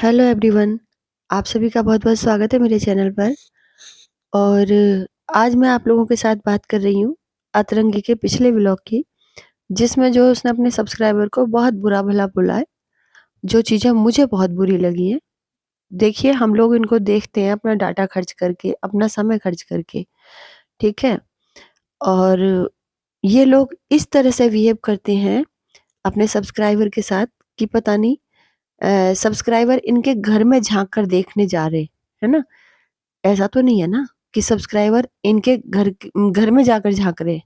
Hello everyone, आप सभी का बहुत-बहुत स्वागत है मेरे चैनल पर। और आज मैं आप लोगों के साथ बात कर रही हूँ अतरंगी के पिछले व्लॉग की, जिसमें जो उसने अपने सब्सक्राइबर को बहुत बुरा-भला बोला है, जो चीज़ें मुझे बहुत बुरी लगी हैं। देखिए, हम लोग इनको देखते हैं अपना डाटा खर्च करके, अपना समय खर्च करके, ठीक है? और ये लोग इस तरह से बिहेव करते हैं अपने सब्सक्राइबर के साथ कि पता नहीं सब्सक्राइबर इनके घर में झाँक कर देखने जा रहे, है ना? ऐसा तो नहीं है ना कि सब्सक्राइबर इनके घर में जाकर झाँक रहे हैं।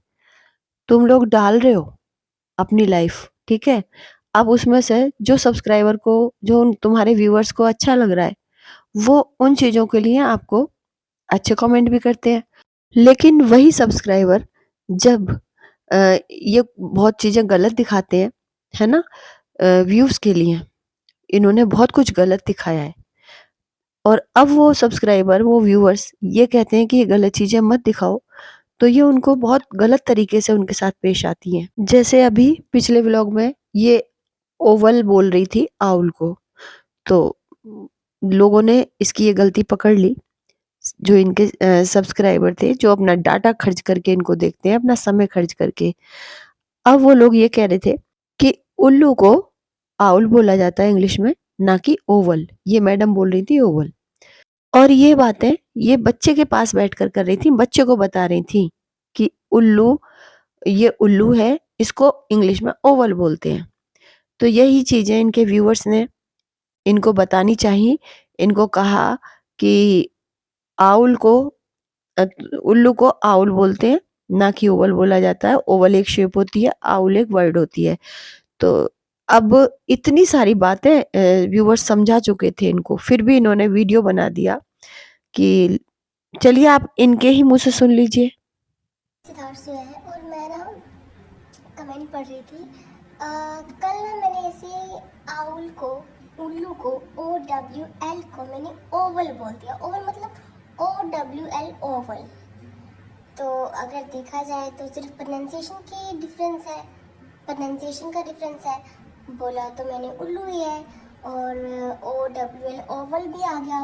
तुम लोग डाल रहे हो अपनी लाइफ, ठीक है? अब उसमें से जो सब्सक्राइबर को जो उन तुम्हारे व्यूअर्स को अच्छा लग रहा है, वो उन चीज़ों के लिए आपको अच्छे कमेंट भी करते हैं। लेकिन वही सब्सक्राइबर जब ये बहुत चीज़ें गलत दिखाते हैं, है ना? व्यूज़ के लिए इन्होंने बहुत कुछ गलत दिखाया है। और अब वो सब्सक्राइबर, वो व्यूअर्स ये कहते हैं कि ये गलत चीज़ें मत दिखाओ, तो ये उनको बहुत गलत तरीके से उनके साथ पेश आती हैं। जैसे अभी पिछले व्लॉग में ये ओवल बोल रही थी आउल को, तो लोगों ने इसकी ये गलती पकड़ ली, जो इनके सब्सक्राइबर थे, जो अपना डाटा खर्च करके इनको देखते हैं, अपना समय खर्च करके। अब वो लोग ये कह रहे थे कि उल्लू को आउल बोला जाता है इंग्लिश में, ना कि ओवल। ये मैडम बोल रही थी ओवल। और ये बातें ये बच्चे के पास बैठकर कर रही थी, बच्चे को बता रही थी कि उल्लू, ये उल्लू है, इसको इंग्लिश में ओवल बोलते हैं। तो यही चीज़ें इनके व्यूअर्स ने इनको बतानी चाहिए। इनको कहा कि आउल को अ, उल्लू को आउल बोलते हैं, ना कि ओवल बोला जाता है। ओवल एक शेप होती है, आउल एक वर्ड होती है। तो अब इतनी सारी बातें व्यूअर्स समझा चुके थे इनको, फिर भी इन्होंने वीडियो बना दिया कि चलिए आप इनके ही मुँह से सुन लीजिए। सिद्धार्थ से है और मैं ना कमेंट पढ़ रही थी। कल ना मैंने ऐसे आउल को, उल्लू को, OWL को मैंने ओवल बोल दिया। ओवल मतलब OWL ओवल। तो अगर देखा जाए तो सिर्फ प्रोनाउंसिएशन की डिफरेंस है, प्रोनाउंसिएशन का डिफरेंस है। बोला तो मैंने उल्लू ही है और OWL ओवल भी आ गया,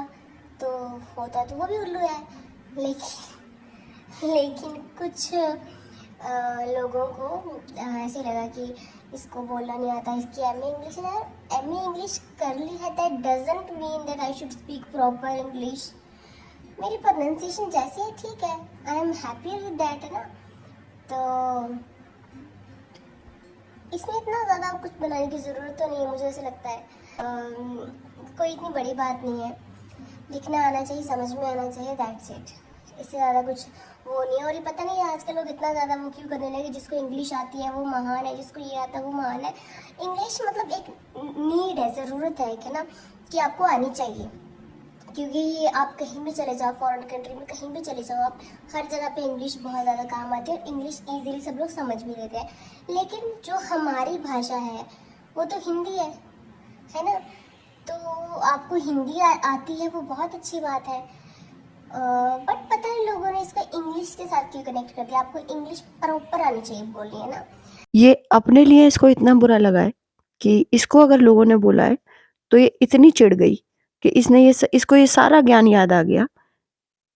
तो होता तो वो भी उल्लू है। लेकिन कुछ लोगों को ऐसे लगा कि इसको बोलना नहीं आता, इसकी एम ए इंग्लिश है। एम ए इंग्लिश कर ली है, that doesn't mean that I should speak proper English. मेरी प्रोनाउंसिएशन जैसी है ठीक है, I am happy with that, है ना। तो इसमें इतना ज़्यादा कुछ बनाने की ज़रूरत तो नहीं है, मुझे ऐसे लगता है। कोई इतनी बड़ी बात नहीं है, लिखना आना चाहिए, समझ में आना चाहिए, दैट्स इट। इससे ज़्यादा कुछ वो नहीं है। और ये पता नहीं आजकल लोग इतना ज़्यादा वो क्यों करने लगे, जिसको इंग्लिश आती है वो महान है, जिसको ये आता है वो महान है। इंग्लिश मतलब एक नीड है, ज़रूरत है ना, कि आपको आनी चाहिए। क्योंकि आप कहीं भी चले जाओ, फॉरेन कंट्री में कहीं भी चले जाओ, आप हर जगह पे इंग्लिश बहुत ज़्यादा काम आती है और इंग्लिश ईजिली सब लोग समझ भी लेते हैं। लेकिन जो हमारी भाषा है वो तो हिंदी है ना। तो आपको हिंदी आती है, वो बहुत अच्छी बात है। बट पता नहीं लोगों ने इसको इंग्लिश के साथ क्यों कनेक्ट कर दिया। आपको इंग्लिश प्रॉपर आनी चाहिए बोलनी, है ना। ये अपने लिए इसको इतना बुरा लगा है कि इसको अगर लोगों ने बोला है, तो ये इतनी चिढ़ गई कि इसको ये सारा ज्ञान याद आ गया।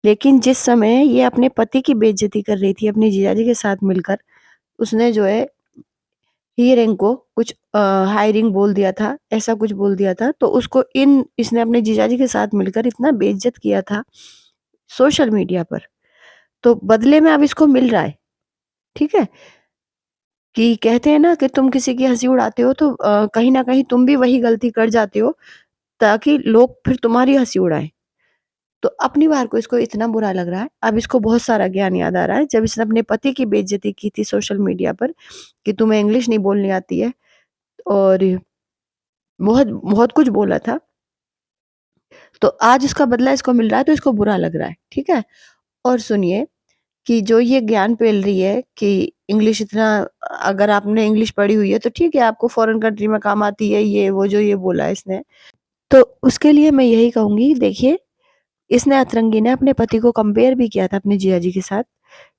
लेकिन जिस समय ये अपने पति की बेइज्जती कर रही थी अपने जीजाजी के साथ मिलकर, उसने जो है हीयरिंग को कुछ हायरिंग बोल दिया था, ऐसा कुछ बोल दिया था, तो उसको इसने अपने जीजाजी के साथ मिलकर इतना बेइज्जत किया था सोशल मीडिया पर। तो बदले में अब इसको मिल रहा है, ठीक है? कि कहते हैं ना कि तुम किसी की हँसी उड़ाते हो तो कहीं न कहीं तुम भी वही गलती कर जाते हो ताकि लोग फिर तुम्हारी हँसी उड़ाएँ। तो अपनी बार को इसको इतना बुरा लग रहा है, अब इसको बहुत सारा ज्ञान याद आ रहा है, जब इसने अपने पति की बेइज्जती की थी सोशल मीडिया पर कि तुम्हें इंग्लिश नहीं बोलनी आती है, और बहुत बहुत कुछ बोला था। तो आज इसका बदला इसको मिल रहा है, तो इसको बुरा लग रहा है, ठीक है? और सुनिए कि जो ये ज्ञान पेल रही है कि इंग्लिश इतना, अगर आपने इंग्लिश पढ़ी हुई है तो ठीक है, आपको फॉरेन कंट्री में काम आती है, ये वो जो ये बोला है इसने। तो उसके लिए मैं यही कहूँगी, देखिए इसने अतरंगी ने अपने पति को कंपेयर भी किया था अपने जीजाजी के साथ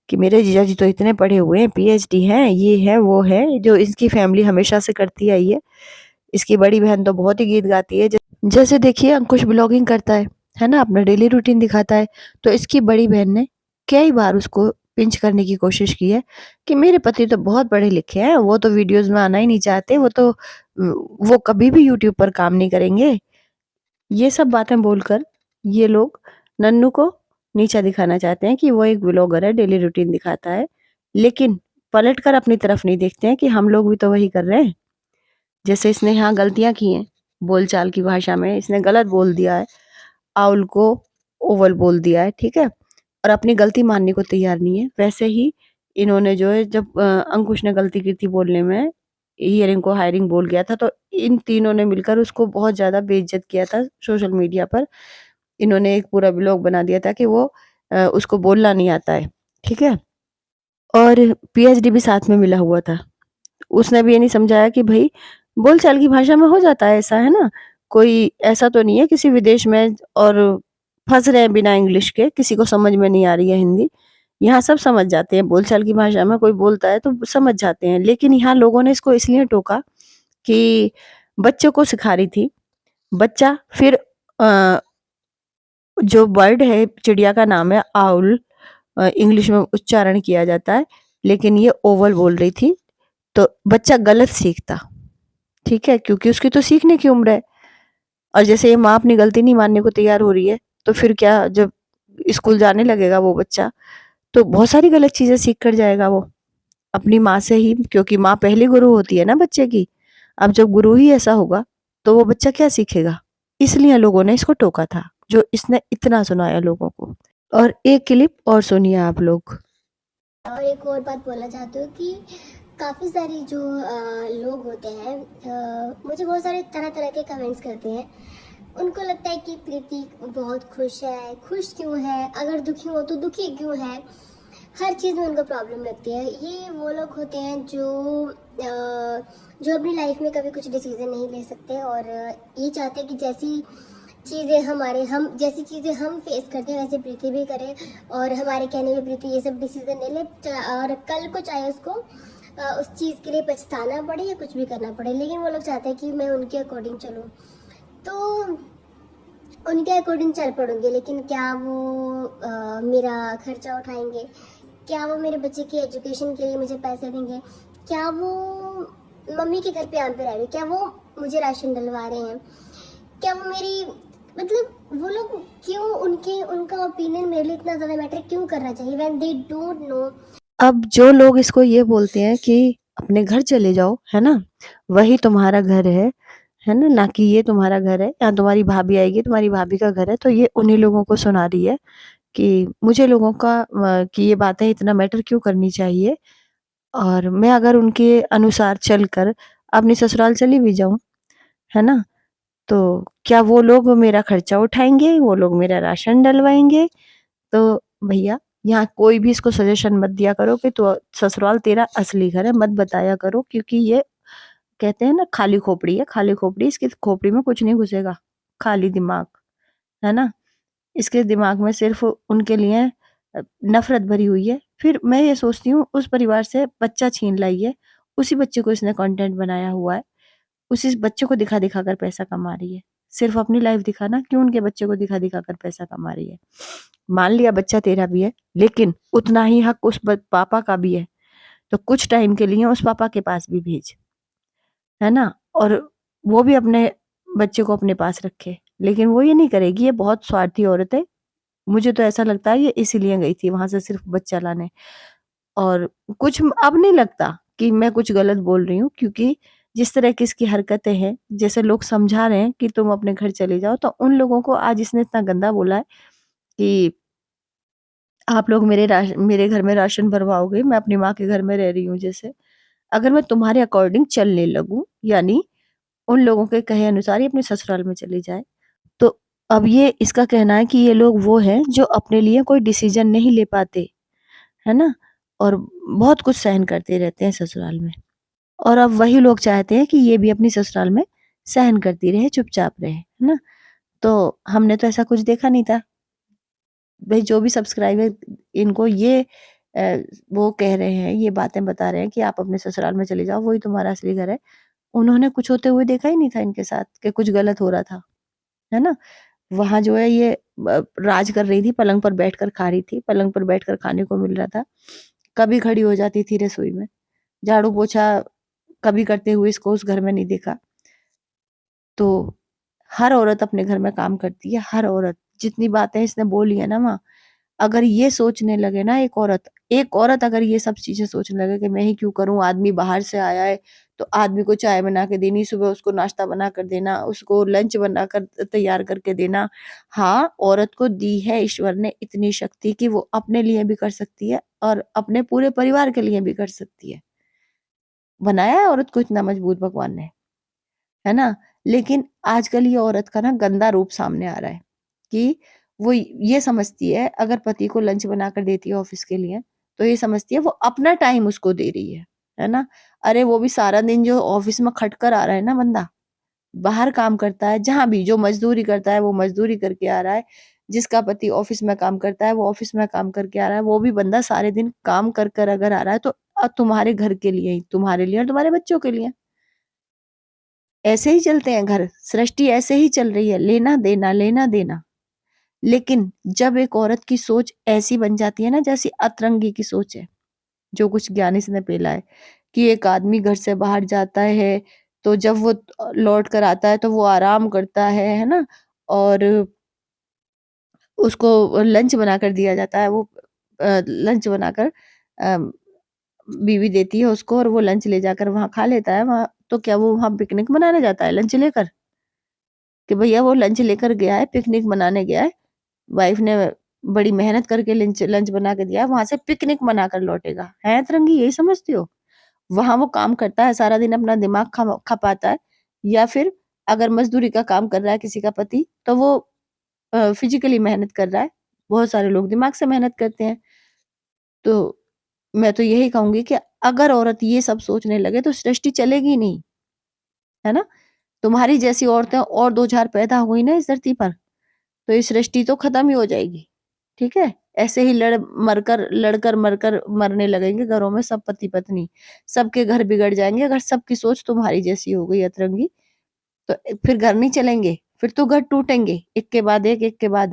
कि मेरे जीजाजी तो इतने पढ़े हुए हैं, पीएचडी हैं, ये है, वो है, जो इसकी फैमिली हमेशा से करती आई है। इसकी बड़ी बहन तो बहुत ही गीत गाती है, जैसे देखिए अंकुश ब्लॉगिंग करता है ना? अपना डेली रूटीन दिखाता है, तो इसकी बड़ी बहन ने कई बार उसको पिंच करने की कोशिश की है कि मेरे पति तो बहुत पढ़े लिखे हैं, वो तो वीडियोज़ में आना ही नहीं चाहते, वो कभी भी यूट्यूब पर काम नहीं करेंगे। ये सब बातें बोलकर ये लोग नन्नू को नीचा दिखाना चाहते हैं कि वो एक व्लॉगर है, डेली रूटीन दिखाता है, लेकिन पलटकर अपनी तरफ नहीं देखते हैं कि हम लोग भी तो वही कर रहे हैं। जैसे इसने यहाँ गलतियाँ की हैं, बोलचाल की भाषा में इसने गलत बोल दिया है, आउल को ओवल बोल दिया है, ठीक है? और अपनी गलती मानने को तैयार नहीं है। वैसे ही इन्होंने जो है जब अंकुश ने गलती की थी बोलने में, हियरिंग को हायरिंग बोल गया था, तो इन तीनों ने मिलकर उसको बहुत ज़्यादा बेइज़्ज़त किया था सोशल मीडिया पर। इन्होंने एक पूरा व्लॉग बना दिया था कि वो उसको बोलना नहीं आता है, ठीक है? और पीएचडी भी साथ में मिला हुआ था। उसने भी ये नहीं समझाया कि भई बोलचाल की भाषा में हो जाता है ऐसा, है ना? कोई ऐसा तो नहीं है किसी विदेश में और फँस रहे हैं बिना इंग्लिश के, किसी को समझ में नहीं आ रही है हिंदी। यहाँ सब समझ जाते हैं, बोलचाल की भाषा में कोई बोलता है तो समझ जाते हैं। लेकिन यहाँ लोगों ने इसको इसलिए टोका कि बच्चों को सिखा रही थी। बच्चा फिर अ, जो बर्ड है, चिड़िया का नाम है आउल, इंग्लिश में उच्चारण किया जाता है, लेकिन ये ओवल बोल रही थी, तो बच्चा गलत सीखता। ठीक है? क्योंकि उसकी तो सीखने की उम्र है और जैसे ये माँ अपनी गलती नहीं मानने को तैयार हो रही है, तो फिर क्या जब स्कूल जाने लगेगा वो बच्चा, तो बहुत सारी गलत चीज़ें सीख कर जाएगा वो, अपनी माँ से ही क्योंकि माँ पहली गुरु होती है ना बच्चे की। अब जब गुरु ही ऐसा होगा, तो वो बच्चा क्या सीखेगा? इसलिए लोगों ने इसको टोका था, जो इसने इतना सुनाया लोगों को। और एक क्लिप और सुनिए आप लोग। और एक और बात बोलना चाहती हूँ कि काफ़ी सारी जो लोग होते हैं, मुझे बहुत सारे तरह तरह के कमेंट्स करते हैं। उनको लगता है कि प्रीति बहुत खुश है, खुश क्यों है, अगर दुखी हो तो दुखी क्यों है। हर चीज़ में उनको प्रॉब्लम लगती है। ये वो लोग होते हैं जो अपनी लाइफ में कभी कुछ डिसीजन नहीं ले सकते और ये चाहते हैं कि जैसी चीज़ें हम फेस करते हैं वैसे प्रीति भी करे और हमारे कहने में प्रीति ये सब डिसीजन ले ले और कल को चाहे उसको उस चीज़ के लिए पछताना पड़े या कुछ भी करना पड़े, लेकिन वो लोग चाहते हैं कि मैं उनके अकॉर्डिंग चलूँ। तो उनके अकॉर्डिंग चल पड़ूंगी, लेकिन क्या वो मेरा खर्चा उठाएंगे? क्या वो मेरे बच्चे की एजुकेशन के लिए मुझे पैसे देंगे? क्या वो मम्मी के घर पे आम पे रह रहे हैं? क्या वो मुझे राशन डलवा रहे हैं? क्या वो मेरी मतलब वो लोग क्यों उनका ओपिनियन मेरे लिए इतना ज़्यादा मैटर क्यों करना चाहिए व्हेन दे डोंट नो। अब जो लोग इसको ये बोलते हैं कि अपने घर चले जाओ, है ना? वही तुम्हारा घर है ना? ना कि ये तुम्हारा घर है, यहाँ तुम्हारी भाभी आएगी, तुम्हारी भाभी का घर है, तो ये उन्हीं लोगों को सुना रही है कि मुझे लोगों का कि ये बातें इतना मैटर क्यों करनी चाहिए और मैं अगर उनके अनुसार चलकर अपनी ससुराल चली भी जाऊँ, है ना? तो क्या वो लोग मेरा खर्चा उठाएँगे? वो लोग मेरा राशन डलवाएँगे? तो भैया यहाँ कोई भी इसको सजेशन मत दिया करो कि तो ससुराल तेरा असली घर है, मत बताया करो क्योंकि ये कहते हैं ना खाली खोपड़ी है, खाली खोपड़ी, इसकी खोपड़ी में कुछ नहीं घुसेगा, खाली दिमाग, है ना? इसके दिमाग में सिर्फ़ उनके लिए नफ़रत भरी हुई है। फिर मैं ये सोचती हूँ उस परिवार से बच्चा छीन लाई है, उसी बच्चे को इसने कंटेंट बनाया हुआ है, उसी बच्चे को दिखा-दिखा कर पैसा कमा रही है। सिर्फ़ अपनी लाइफ़ दिखाना क्यों उनके बच्चे को दिखा-दिखा कर पैसा कमा रही है। मान लिया बच्चा तेरा भी है, लेकिन उतना ही हक उस पापा का भी है, तो कुछ टाइम के लिए उस पापा के पास भी भेज, है ना? और वो भी अपने बच्चे को अपने पास रखे, लेकिन वो ये नहीं करेगी, ये बहुत स्वार्थी औरत है। मुझे तो ऐसा लगता है ये इसीलिए गई थी वहाँ से सिर्फ़ बच्चा लाने और कुछ अब नहीं लगता कि मैं कुछ गलत बोल रही हूँ क्योंकि जिस तरह की इसकी हरकतें हैं, जैसे लोग समझा रहे हैं कि तुम अपने घर चले जाओ, तो उन लोगों को आज इसने इतना गंदा बोला है कि आप लोग मेरे घर में राशन भरवाओगे, मैं अपनी माँ के घर में रह रही हूँ जैसे। अगर मैं तुम्हारे अकॉर्डिंग चलने लगूँ, यानी उन लोगों के कहे अनुसार ही अपने ससुराल में चली जाए, तो अब ये इसका कहना है कि ये लोग वो हैं जो अपने लिए कोई डिसीज़न नहीं ले पाते, है ना? और बहुत कुछ सहन करते रहते हैं ससुराल में। और अब वही लोग चाहते हैं कि ये भी अपनी ससुराल में सहन करती रहे, चुपचाप रहे, है ना? तो हमने तो ऐसा कुछ देखा नहीं था। भई जो भी सब्सक्राइबर इनको ये अ, वो कह रहे हैं, ये बातें बता रहे हैं कि आप अपने ससुराल में चले जाओ, वही तुम्हारा असली घर है। उन्होंने कुछ होते हुए देखा ही नहीं था इनके साथ कि कुछ गलत हो रहा था। है ना? वहाँ जो है ये राज कर रही थी, पलंग पर बैठकर खा रही थी, पलंग पर बैठकर खाने को मिल रहा था। कभी खड़ी हो जाती थी रसोई में, झाड़ू-पोछा कभी करते हुए इसको उस घर में नहीं देखा। तो हर औरत अपने घर में काम करती है, हर औरत। जितनी बातें इसने बोली है ना माँ, अगर ये सोचने लगे ना एक औरत अगर ये सब चीज़ें सोचने लगे कि मैं ही क्यों करूँ, आदमी बाहर से आया है, तो आदमी को चाय बना के देनी, सुबह उसको नाश्ता बना कर देना, उसको लंच बनाकर तैयार करके देना। हाँ, औरत को दी है ईश्वर ने इतनी शक्ति कि वो अपने लिए भी कर सकती है और अपने पूरे परिवार के लिए भी कर सकती है। बनाया है औरत को इतना मजबूत भगवान ने। है ना? लेकिन आजकल ये औरत का ना गंदा रूप सामने आ रहा है कि वो ये समझती है अगर पति को लंच बनाकर देती है ऑफ़िस के लिए, तो ये समझती है वो अपना टाइम उसको दे रही है ना? अरे वो भी सारा दिन जो ऑफ़िस में खट कर आ रहा है ना बंदा, बाहर काम करता है, जहाँ भी जो मज़दूरी करता है वो मज़दूरी करके आ रहा है, जिसका पति ऑफ़िस में काम करता है वो ऑफ़िस में काम करके आ रहा है, वो भी बंदा सारे दिन काम कर कर अगर आ रहा है तो तुम्हारे घर के लिए ही, तुम्हारे लिए और तुम्हारे बच्चों के लिए। ऐसे ही चलते हैं घर, सृष्टि ऐसे ही चल रही है, लेना-देना, लेना-देना। लेकिन जब एक औरत की सोच ऐसी बन जाती है ना जैसी अतरंगी की सोच है, जो कुछ ज्ञानी से ने पेला है, कि एक आदमी घर से बाहर जाता है, तो जब वो लौट कर आता है तो वो आराम करता है ना? और उसको लंच बनाकर दिया जाता है, वो लंच बनाकर अ, बीवी देती है उसको और वो लंच ले जाकर वहाँ खा लेता है वहाँ तो क्या वो वहाँ पिकनिक मनाने जाता है लंच लेकर? कि भैया वो लंच लेकर गया है, पिकनिक मनाने गया है। वाइफ ने बड़ी मेहनत करके लंच लंच बना के दिया है, वहाँ से पिकनिक मनाकर लौटेगा। हैं अतरंगी यही समझती हो? वहाँ वो काम करता है, सारा दिन अपना दिमाग खपाता है या फिर अगर मज़दूरी का काम कर रहा है किसी का पति, तो वो फिज़िकली मेहनत कर रहा है। बहुत सारे लोग दिमाग से मेहनत करते हैं। तो मैं तो यही कहूँगी कि अगर औरत ये सब सोचने लगे तो सृष्टि चलेगी नहीं, है ना? तुम्हारी जैसी औरतें और 2-4 पैदा हुई ना इस धरती पर, तो ये सृष्टि तो खत्म ही हो जाएगी, ठीक है? ऐसे ही लड़कर मरकर मरने लगेंगे घरों में सब पति-पत्नी, सबके घर बिगड़ जाएँगे अगर सबकी सोच तुम्हारी जैसी हो गई अतरंगी, तो फिर घर नहीं चलेंगे, फिर तो घर टूटेंगे, एक के बाद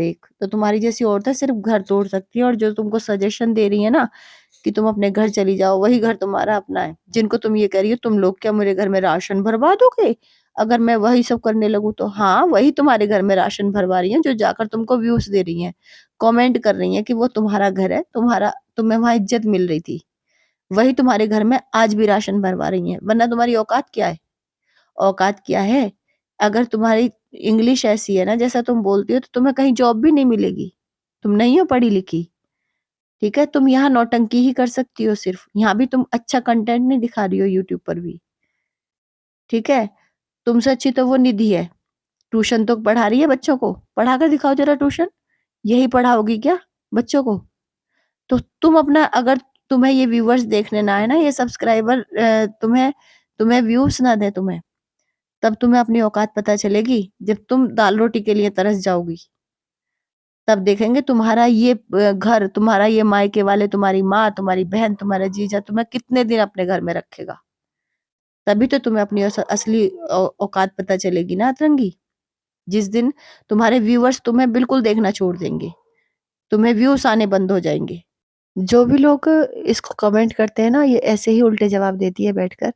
एक। तो तुम्हारी जैसी औरतें सिर्फ़ घर तोड़ सकती हैं और जो तुमको सजेशन दे रही है ना कि तुम अपने घर चली जाओ, वही घर तुम्हारा अपना है। जिनको तुम ये कह रही हो तुम लोग क्या मेरे घर में राशन भरवा दोगे? अगर मैं वही सब करने लगूँ तो हाँ, वही तुम्हारे घर में राशन भरवा रही हैं जो जाकर तुमको व्यूज़ दे रही हैं। कमेंट कर रही हैं कि वो तुम्हारा घर है, तुम्हें वहाँ इज़्ज़त मिल रही थी। वही तुम्हारे घर में आज भी राशन भरवा रही हैं, वरना तुम्हारी औकात क्या है? औकात क्या है? अगर तुम्हारी इंग्लिश ऐसी है ना जैसा तुम बोलती हो तो तुम्हें कहीं जॉब भी नहीं मिलेगी। तुम नहीं हो पढ़ी-लिखी। ठीक है? तुम यहाँ नौटंकी ही कर सकती हो सिर्फ़, यहाँ भी तुम अच्छा कंटेंट नहीं दिखा रही हो यूट्यूब पर भी, ठीक है? तुमसे अच्छी तो वो निधि है, ट्यूशन तो पढ़ा रही है बच्चों को, पढ़ा कर दिखाओ ज़रा ट्यूशन, यही पढ़ाओगी क्या बच्चों को? तो तुम अपना अगर तुम्हें ये व्यूअर्स देखने ना आए ना, ये सब्सक्राइबर तुम्हें तुम्हें व्यूज़ ना दें तुम्हें, तब तुम्हें अपनी औकात पता चलेगी, जब तुम दाल-रोटी के लिए तरस जाओगी। तब देखेंगे तुम्हारा ये घर, तुम्हारा ये मायके वाले, तुम्हारी माँ, तुम्हारी बहन, तुम्हारा जीजा तुम्हें कितने दिन अपने घर में रखेगा। तभी तो तुम्हें अपनी असली औकात पता चलेगी ना अतरंगी। जिस दिन तुम्हारे व्यूअर्स तुम्हें बिल्कुल देखना छोड़ देंगे, तुम्हें व्यूज़ आने बंद हो जाएँगे। जो भी लोग इसको कमेंट करते हैं ना, ये ऐसे ही उल्टे जवाब देती है बैठकर।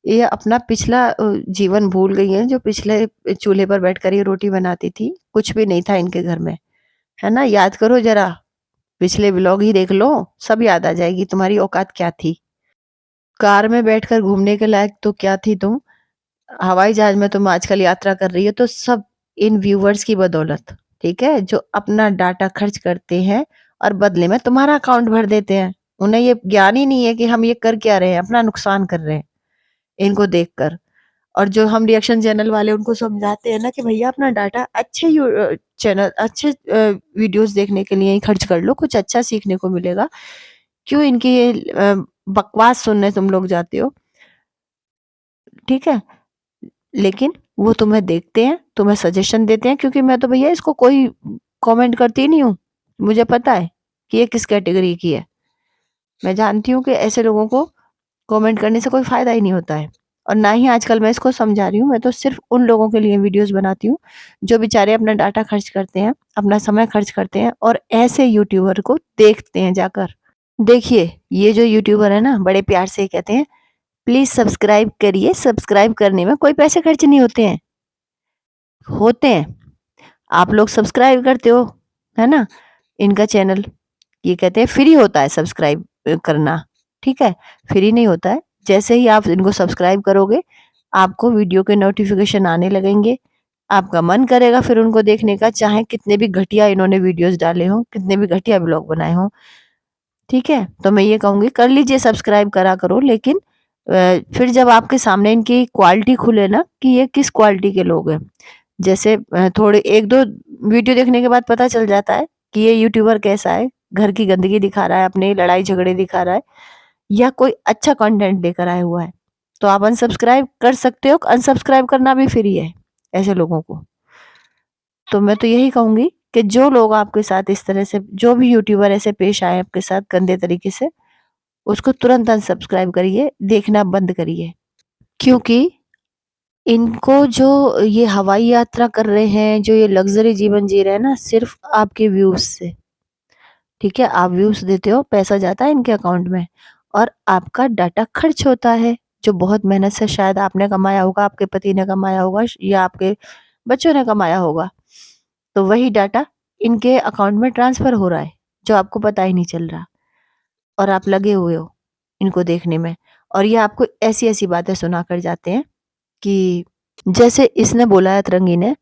ये अपना पिछला जीवन भूल गई हैं, जो पिछले चूल्हे पर बैठकर ये रोटी बनाती थी, कुछ भी नहीं था इनके घर में, है ना? याद करो ज़रा, पिछले व्लॉग ही देख लो, सब याद आ जाएगी तुम्हारी औकात क्या थी। कार में बैठकर घूमने के लायक तो क्या थी तुम, हवाई जहाज में तुम आजकल यात्रा कर रही हो तो सब इन व्यूअर्स की बदौलत, ठीक है? जो अपना डाटा खर्च करते हैं और बदले में तुम्हारा अकाउंट भर देते हैं। उन्हें ये ज्ञान ही नहीं है कि हम ये कर क्या रहे हैं, अपना नुकसान कर रहे हैं, इनको देखकर। और जो हम रिएक्शन चैनल वाले उनको समझाते हैं ना कि भैया अपना डाटा अच्छे वीडियोज़ देखने के लिए ही खर्च कर लो, कुछ अच्छा सीखने को मिलेगा। क्यों इनकी ये बकवास सुनने तुम लोग जाते हो, ठीक है? लेकिन वो तुम्हें देखते हैं, तुम्हें सजेशन देते हैं क्योंकि मैं तो भैया इसको कोई कमेंट करती नहीं हूँ। मुझे पता है कि ये किस कैटेगरी की है। मैं जानती हूँ कि ऐसे लोगों को कमेंट करने से कोई फ़ायदा ही नहीं होता है। और ना ही आजकल मैं इसको समझा रही हूँ। मैं तो सिर्फ़ उन लोगों के लिए वीडियोज़ बनाती हूँ, जो बेचारे अपना डाटा खर्च करते हैं, अपना समय खर्च करते हैं और ऐसे यूट्यूबर को देखते हैं जाकर। देखिए, ये जो यूट्यूबर है ना, बड़े प्यार से कहते हैं, "प्लीज़ सब्सक्राइब करिए।" सब्सक्राइब करने में कोई पैसे खर्च नहीं होते हैं। होते हैं। आप लोग सब्सक्राइब करते हो, है ना? इनका चैनल, ये कहते हैं फ्री होता है सब्सक्राइब करना, ठीक है? फ्री नहीं होता है। जैसे ही आप इनको सब्सक्राइब करोगे, आपको वीडियो के नोटिफ़िकेशन आने लगेंगे। आपका मन करेगा फिर उनको देखने का, चाहे कितने भी घटिया इन्होंने वीडियोज़ डाले हों, कितने भी घटिया व्लॉग बनाए हों, ठीक है? तो मैं ये कहूँगी कर लीजिए सब्सक्राइब करा करो, लेकिन फिर जब आपके सामने इनकी क्वालिटी खुले ना कि ये किस क्वालिटी के लोग हैं। जैसे थोड़े 1-2 वीडियो देखने के बाद पता चल जाता है कि ये यूट्यूबर कैसा है, घर की गंदगी दिखा रहा है, अपनी लड़ाई-झगड़े दिखा रहा है या कोई अच्छा कंटेंट लेकर आया हुआ है। तो आप अनसब्सक्राइब कर सकते हो, अनसब्सक्राइब करना भी फ्री है, ऐसे लोगों को। तो मैं तो यही कहूँगी कि जो लोग आपके साथ इस तरह से जो भी यूट्यूबर ऐसे पेश आए आपके साथ गंदे तरीके से, उसको तुरंत अनसब्सक्राइब करिए, देखना बंद करिए। क्योंकि इनको जो ये हवाई यात्रा कर रहे हैं, जो ये लग्ज़री जीवन जी रहे हैं ना, सिर्फ़ आपके व्यूज़ से, ठीक है? आप व्यूज़ देते हो, पैसा जाता है इनके अकाउंट में और आपका डाटा खर्च होता है, जो बहुत मेहनत से शायद आपने कमाया होगा, आपके पति ने कमाया होगा या आपके बच्चों ने कमाया होगा। तो वही डाटा इनके अकाउंट में ट्रांसफ़र हो रहा है, जो आपको पता ही नहीं चल रहा और आप लगे हुए हो इनको देखने में और ये आपको ऐसी-ऐसी बातें सुनाकर जाते हैं कि जैसे इसने बोला है अतरंगी ने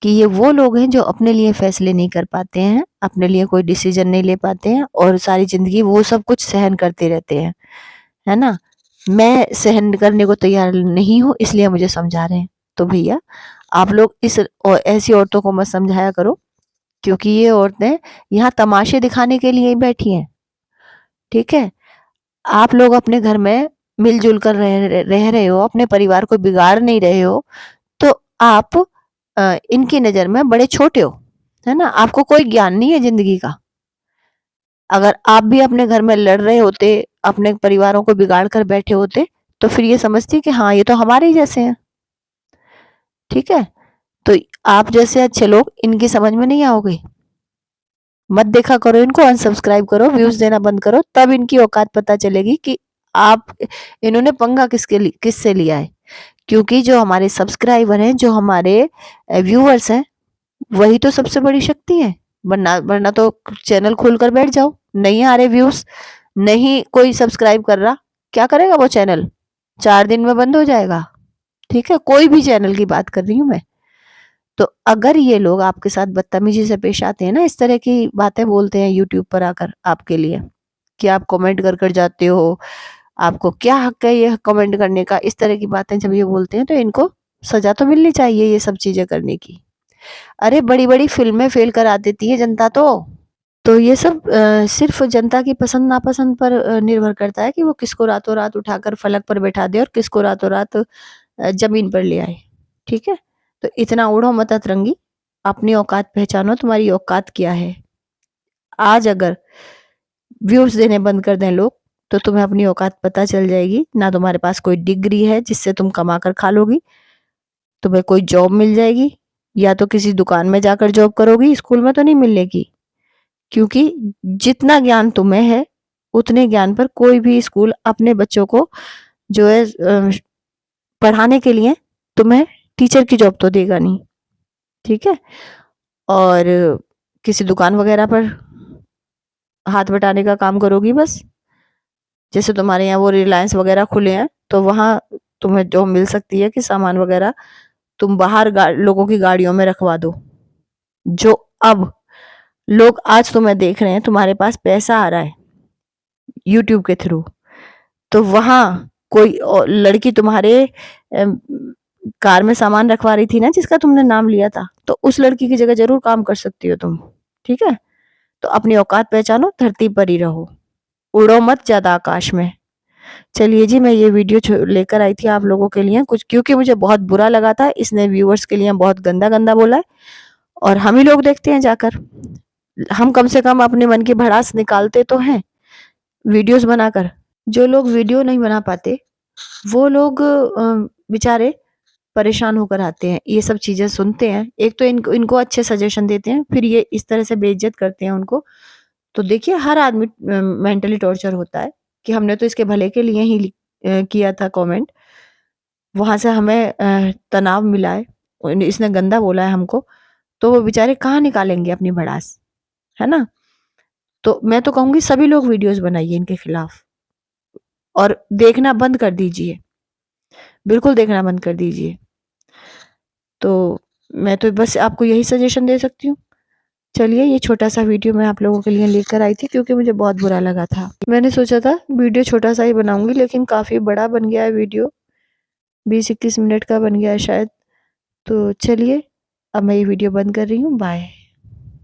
कि ये वो लोग हैं जो अपने लिए फैसले नहीं कर पाते हैं, अपने लिए कोई डिसीज़न नहीं ले पाते हैं और सारी ज़िंदगी वो सब कुछ सहन करते रहते हैं, है ना? मैं सहन करने को तैयार नहीं हूँ इसलिए मुझे समझा रहे हैं। तो भैया आप लोग ऐसी औरतों को मत समझाया करो क्योंकि ये औरतें यहाँ तमाशे दिखाने के लिए ही बैठी हैं, ठीक है? आप लोग अपने घर में मिल-जुल कर रह रहे हो, अपने परिवार को बिगाड़ नहीं रहे हो, तो आप इनकी नज़र में बड़े छोटे हो, है ना? आपको कोई ज्ञान नहीं है ज़िंदगी का। अगर आप भी अपने घर में लड़ रहे होते, अपने परिवारों को बिगाड़ कर बैठे होते, तो फिर ये समझती कि हाँ, ये तो हमारे ही जैसे हैं, ठीक है? तो आप जैसे अच्छे लोग इनकी समझ में नहीं आओगे। मत देखा करो इनको, अनसब्सक्राइब करो, व्यूज़ देना बंद करो, तब इनकी औकात पता चलेगी कि आप इन्होंने पंगा किससे लिया है। क्योंकि जो हमारे सब्सक्राइबर हैं, जो हमारे व्यूअर्स हैं, वही तो सबसे बड़ी शक्ति है। वरना वरना तो चैनल खोलकर बैठ जाओ, नहीं आ रहे व्यूज़, नहीं कोई सब्सक्राइब कर रहा, क्या करेगा वो चैनल? 4 दिन में बंद हो जाएगा, ठीक है? कोई भी चैनल की बात कर रही हूँ मैं। तो अगर ये लोग आपके साथ बदतमीज़ी से पेश आते हैं ना, इस तरह की बातें बोलते हैं यूट्यूब पर आकर आपके लिए, कि आप कमेंट कर जाते हो, आपको क्या हक है ये कमेंट करने का, इस तरह की बातें जब ये बोलते हैं, तो इनको सज़ा तो मिलनी चाहिए ये सब चीज़ें करने की। अरे बड़ी-बड़ी फ़िल्में फ़ेल करा देती है जनता तो। तो ये सब सिर्फ़ जनता की पसंद-नापसंद पर निर्भर करता है कि वो किसको रातों-रात उठाकर फलक पर बैठा दे और किसको रातों-रात ज़मीन पर ले आए, ठीक है? तो इतना उड़ो मत अतरंगी, अपनी औकात पहचानो तुम्हारी औकात क्या है। आज अगर व्यूज़ देने बंद कर दें लोग, तो तुम्हें अपनी औकात पता चल जाएगी, ना तुम्हारे पास कोई डिग्री है जिससे तुम कमा कर खा लोगी, तुम्हें कोई जॉब मिल जाएगी या तो किसी दुकान में जाकर जॉब करोगी, स्कूल में तो नहीं मिलेगी। क्योंकि जितना ज्ञान तुम्हें है, उतने ज्ञान पर कोई भी स्कूल अपने बच्चों को जो है पढ़ाने के लिए तुम्हें टीचर की जॉब तो देगा नहीं, ठीक है? और किसी दुकान वगैरह पर हाथ बटाने का काम करोगी बस। जैसे तुम्हारे यहाँ वो रिलायंस वगैरह खुले हैं, तो वहाँ तुम्हें जॉब मिल सकती है कि सामान वगैरह तुम बाहर लोगों की गाड़ियों में रखवा दो। जो अब लोग आज तुम्हें देख रहे हैं, तुम्हारे पास पैसा आ रहा है यूट्यूब के थ्रू, तो वहाँ कोई लड़की तुम्हारे कार में सामान रखवा रही थी ना जिसका तुमने नाम लिया था, तो उस लड़की की जगह ज़रूर काम कर सकती हो तुम, ठीक है? तो अपनी औकात पहचानो, धरती पर ही रहो, उड़ो मत ज़्यादा आकाश में। चलिए जी, मैं ये वीडियो लेकर आई थी आप लोगों के लिए कुछ क्योंकि मुझे बहुत बुरा लगा था, इसने व्यूअर्स के लिए बहुत गंदा-गंदा बोला है और हम ही लोग देखते हैं जाकर। हम कम से कम अपने मन की भड़ास निकालते तो हैं, वीडियोज़ बनाकर। जो लोग वीडियो नहीं बना पाते, वो लोग बेचारे परेशान होकर आते हैं, ये सब चीज़ें सुनते हैं। एक तो इनको इनको अच्छे सजेशन देते हैं, फिर ये इस तरह से बेइज़्ज़त करते हैं उनको। तो देखिए हर आदमी मेंटली टॉर्चर होता है कि हमने तो इसके भले के लिए ही किया था कमेंट। वहाँ से हमें तनाव मिला है, इसने गंदा बोला है हमको, तो वो बेचारे कहाँ निकालेंगे अपनी भड़ास, है ना? तो मैं तो कहूँगी सभी लोग वीडियोज़ बनाइए इनके खिलाफ और देखना बंद कर दीजिए। बिल्कुल देखना बंद कर दीजिए। तो मैं तो बस आपको यही सजेशन दे सकती हूँ। चलिए ये छोटा-सा वीडियो मैं आप लोगों के लिए लेकर आई थी क्योंकि मुझे बहुत बुरा लगा था। मैंने सोचा था वीडियो छोटा-सा ही बनाऊँगी लेकिन काफ़ी बड़ा बन गया है वीडियो, 20-21 मिनट का बन गया है शायद। तो चलिए अब मैं ये वीडियो बंद कर रही हूँ। बाय।